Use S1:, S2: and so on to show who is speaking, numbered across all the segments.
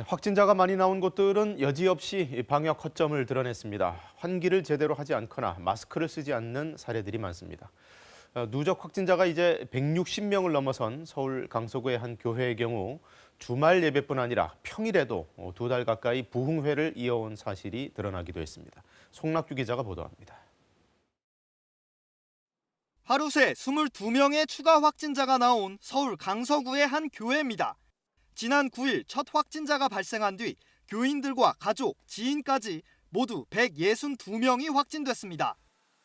S1: 확진자가 많이 나온 곳들은 여지없이 방역 허점을 드러냈습니다. 환기를 제대로 하지 않거나 마스크를 쓰지 않는 사례들이 많습니다. 누적 확진자가 이제 160명을 넘어선 서울 강서구의 한 교회의 경우 주말 예배뿐 아니라 평일에도 2달 가까이 부흥회를 이어온 사실이 드러나기도 했습니다. 송락규 기자가 보도합니다.
S2: 하루 새 22명의 추가 확진자가 나온 서울 강서구의 한 교회입니다. 지난 9일 첫 확진자가 발생한 뒤 교인들과 가족, 지인까지 모두 162명이 확진됐습니다.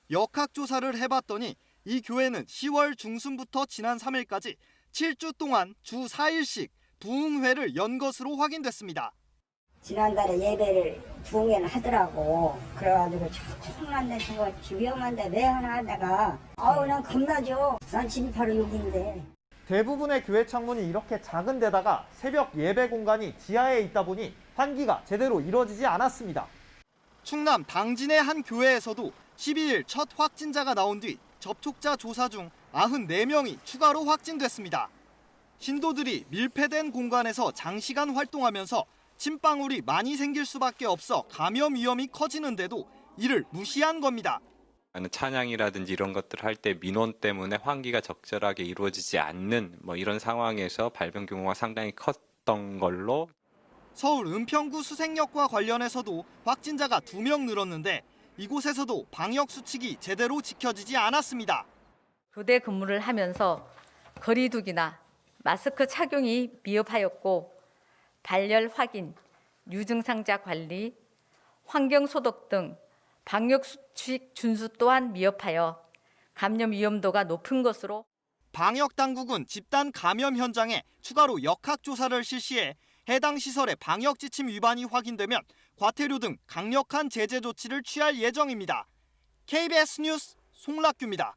S2: 역학조사를 해봤더니 이 교회는 10월 중순부터 지난 3일까지 7주 동안 주 4일씩 부흥회를 연 것으로 확인됐습니다.
S3: 지난달에 예배를 부흥회를 하더라고. 그래가지고 엄청난데 저거 위험한데 왜 하나 하다가 난 겁나죠. 난 집이 바로 여기인데.
S4: 대부분의 교회 창문이 이렇게 작은 데다가 새벽 예배 공간이 지하에 있다 보니 환기가 제대로 이루어지지 않았습니다.
S2: 충남 당진의 한 교회에서도 12일 첫 확진자가 나온 뒤 접촉자 조사 중 94명이 추가로 확진됐습니다. 신도들이 밀폐된 공간에서 장시간 활동하면서 침방울이 많이 생길 수밖에 없어 감염 위험이 커지는데도 이를 무시한 겁니다.
S5: 찬양이라든지 이런 것들을 할 때 민원 때문에 환기가 적절하게 이루어지지 않는 이런 상황에서 발병 규모가 상당히 컸던 걸로.
S2: 서울 은평구 수색역과 관련해서도 확진자가 2명 늘었는데 이곳에서도 방역 수칙이 제대로 지켜지지 않았습니다.
S6: 교대 근무를 하면서 거리 두기나 마스크 착용이 미흡하였고 발열 확인, 유증상자 관리, 환경 소독 등 방역 수칙 준수 또한 미흡하여 감염 위험도가 높은 것으로
S2: 방역 당국은 집단 감염 현장에 추가로 역학조사를 실시해 해당 시설의 방역 지침 위반이 확인되면 과태료 등 강력한 제재 조치를 취할 예정입니다. KBS 뉴스 송락규입니다.